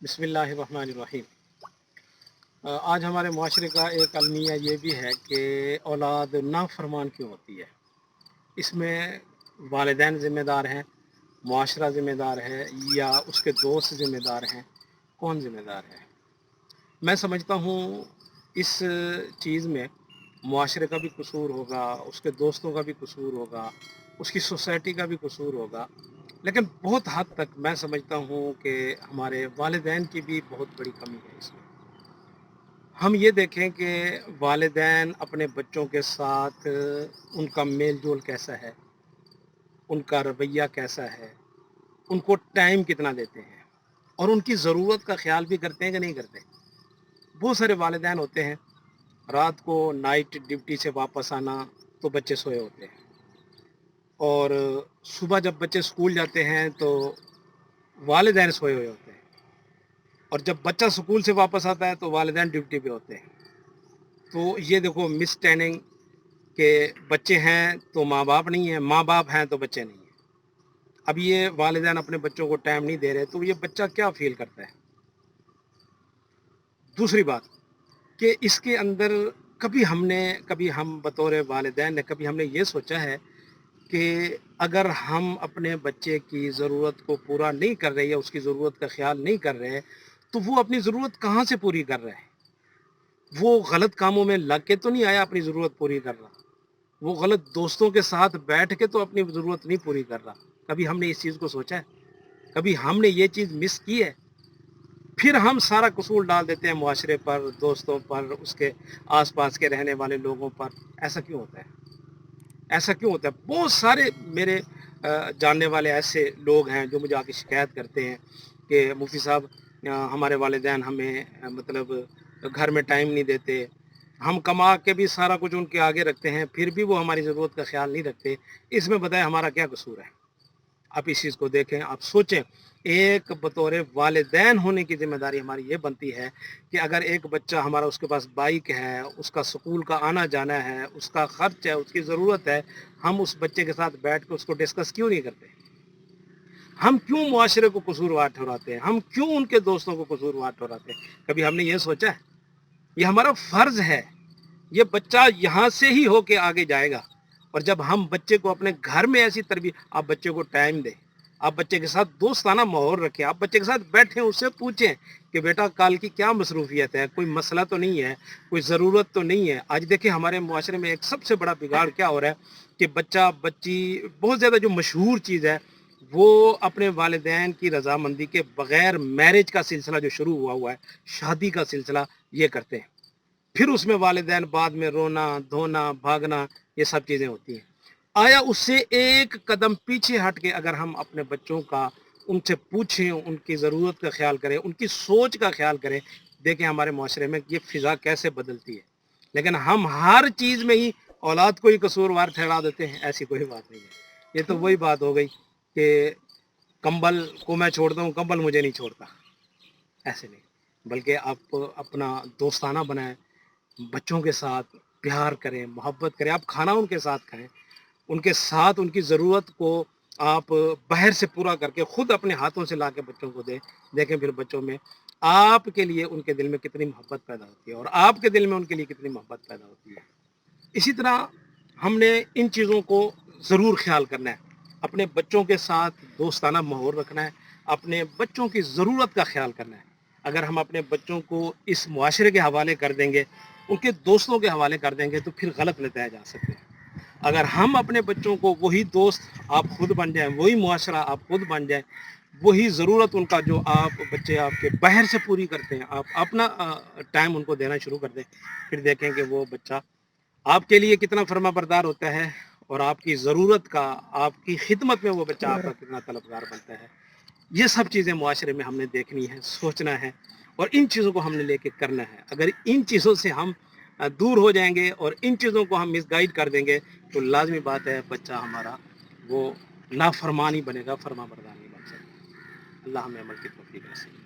بسم اللہ الرحمن الرحیم۔ آج ہمارے معاشرے کا ایک المیہ یہ بھی ہے کہ اولاد نافرمان کیوں ہوتی ہے۔ اس میں والدین ذمہ دار ہیں، معاشرہ ذمہ دار ہے، یا اس کے دوست ذمہ دار ہیں؟ کون ذمہ دار ہے؟ میں سمجھتا ہوں اس چیز میں معاشرے کا بھی قصور ہوگا، اس کے دوستوں کا بھی قصور ہوگا، اس کی سوسائٹی کا بھی قصور ہوگا، لیکن بہت حد تک میں سمجھتا ہوں کہ ہمارے والدین کی بھی بہت بڑی کمی ہے اس میں۔ ہم یہ دیکھیں کہ والدین اپنے بچوں کے ساتھ ان کا میل جول کیسا ہے، ان کا رویہ کیسا ہے، ان کو ٹائم کتنا دیتے ہیں، اور ان کی ضرورت کا خیال بھی کرتے ہیں کہ نہیں کرتے۔ بہت سارے والدین ہوتے ہیں، رات کو نائٹ ڈیوٹی سے واپس آنا تو بچے سوئے ہوتے ہیں، اور صبح جب بچے اسکول جاتے ہیں تو والدین سوئے ہوئے ہوتے ہیں، اور جب بچہ اسکول سے واپس آتا ہے تو والدین ڈیوٹی پہ ہوتے ہیں۔ تو یہ دیکھو مس ٹریننگ کہ بچے ہیں تو ماں باپ نہیں ہیں، ماں باپ ہیں تو بچے نہیں ہیں۔ اب یہ والدین اپنے بچوں کو ٹائم نہیں دے رہے تو یہ بچہ کیا فیل کرتا ہے؟ دوسری بات کہ اس کے اندر کبھی ہم بطور والدین نے کبھی ہم نے یہ سوچا ہے کہ اگر ہم اپنے بچے کی ضرورت کو پورا نہیں کر رہے یا اس کی ضرورت کا خیال نہیں کر رہے تو وہ اپنی ضرورت کہاں سے پوری کر رہے ہیں؟ وہ غلط کاموں میں لگ کے تو نہیں آیا اپنی ضرورت پوری کر رہا، وہ غلط دوستوں کے ساتھ بیٹھ کے تو اپنی ضرورت نہیں پوری کر رہا۔ کبھی ہم نے اس چیز کو سوچا ہے؟ کبھی ہم نے یہ چیز مس کی ہے؟ پھر ہم سارا قصور ڈال دیتے ہیں معاشرے پر، دوستوں پر، اس کے آس پاس کے رہنے والے لوگوں پر۔ ایسا کیوں ہوتا ہے؟ ایسا کیوں ہوتا ہے؟ بہت سارے میرے جاننے والے ایسے لوگ ہیں جو مجھے آ کے شکایت کرتے ہیں کہ مفتی صاحب ہمارے والدین ہمیں مطلب گھر میں ٹائم نہیں دیتے، ہم کما کے بھی سارا کچھ ان کے آگے رکھتے ہیں پھر بھی وہ ہماری ضرورت کا خیال نہیں رکھتے۔ اس میں بتائیں ہمارا کیا قصور ہے؟ آپ اس چیز کو دیکھیں، آپ سوچیں۔ ایک بطور والدین ہونے کی ذمہ داری ہماری یہ بنتی ہے کہ اگر ایک بچہ ہمارا، اس کے پاس بائک ہے، اس کا سکول کا آنا جانا ہے، اس کا خرچ ہے، اس کی ضرورت ہے، ہم اس بچے کے ساتھ بیٹھ کے اس کو ڈسکس کیوں نہیں کرتے؟ ہم کیوں معاشرے کو قصوروار ٹھہراتے ہیں؟ ہم کیوں ان کے دوستوں کو قصوروار ٹھہراتے ہیں؟ کبھی ہم نے یہ سوچا ہے؟ یہ ہمارا فرض ہے، یہ بچہ یہاں سے ہی ہو کے آگے جائے گا۔ اور جب ہم بچے کو اپنے گھر میں ایسی تربیت، آپ بچے کو ٹائم دیں، آپ بچے کے ساتھ دوستانہ ماحول رکھیں، آپ بچے کے ساتھ بیٹھیں، اس سے پوچھیں کہ بیٹا کال کی کیا مصروفیت ہے، کوئی مسئلہ تو نہیں ہے، کوئی ضرورت تو نہیں ہے۔ آج دیکھیں ہمارے معاشرے میں ایک سب سے بڑا بگاڑ کیا ہو رہا ہے کہ بچہ بچی بہت زیادہ جو مشہور چیز ہے وہ اپنے والدین کی رضامندی کے بغیر میرج کا سلسلہ جو شروع ہوا ہے، شادی کا سلسلہ، یہ کرتے ہیں۔ پھر اس میں والدین بعد میں رونا دھونا بھاگنا، یہ سب چیزیں ہوتی ہیں۔ آیا اس سے ایک قدم پیچھے ہٹ کے اگر ہم اپنے بچوں کا ان سے پوچھیں، ان کی ضرورت کا خیال کریں، ان کی سوچ کا خیال کریں، دیکھیں ہمارے معاشرے میں یہ فضا کیسے بدلتی ہے۔ لیکن ہم ہر چیز میں ہی اولاد کو ہی قصوروار ٹھہرا دیتے ہیں، ایسی کوئی بات نہیں ہے۔ یہ تو وہی بات ہو گئی کہ کمبل کو میں چھوڑتا ہوں، کمبل مجھے نہیں چھوڑتا۔ ایسے نہیں، بلکہ آپ اپنا دوستانہ بنائیں، بچوں کے ساتھ پیار کریں، محبت کریں، آپ کھانا ان کے ساتھ کھائیں، ان کے ساتھ ان کی ضرورت کو آپ باہر سے پورا کر کے خود اپنے ہاتھوں سے لا کے بچوں کو دیں۔ دیکھیں پھر بچوں میں آپ کے لیے ان کے دل میں کتنی محبت پیدا ہوتی ہے، اور آپ کے دل میں ان کے لیے کتنی محبت پیدا ہوتی ہے۔ اسی طرح ہم نے ان چیزوں کو ضرور خیال کرنا ہے، اپنے بچوں کے ساتھ دوستانہ ماحول رکھنا ہے، اپنے بچوں کی ضرورت کا خیال کرنا ہے۔ اگر ہم اپنے بچوں کو اس معاشرے کے حوالے کر دیں گے، ان کے دوستوں کے حوالے کر دیں گے تو پھر غلط نتائج آ سکتے ہیں۔ اگر ہم اپنے بچوں کو وہی دوست آپ خود بن جائیں، وہی معاشرہ آپ خود بن جائیں، وہی ضرورت ان کا جو آپ بچے آپ کے باہر سے پوری کرتے ہیں، آپ اپنا ٹائم ان کو دینا شروع کر دیں، پھر دیکھیں کہ وہ بچہ آپ کے لیے کتنا فرما بردار ہوتا ہے، اور آپ کی ضرورت کا، آپ کی خدمت میں وہ بچہ آپ کا کتنا طلبگار بنتا ہے۔ یہ سب چیزیں معاشرے میں ہم نے دیکھنی ہے، سوچنا ہے، اور ان چیزوں کو ہم نے لے کے کرنا ہے۔ اگر ان چیزوں سے ہم دور ہو جائیں گے اور ان چیزوں کو ہم مس گائیڈ کر دیں گے تو لازمی بات ہے بچہ ہمارا وہ نافرمان ہی بنے گا، فرما بردار نہیں بن سکتا۔ اللہ ہمیں عمل کی توفیق نصیب کرے۔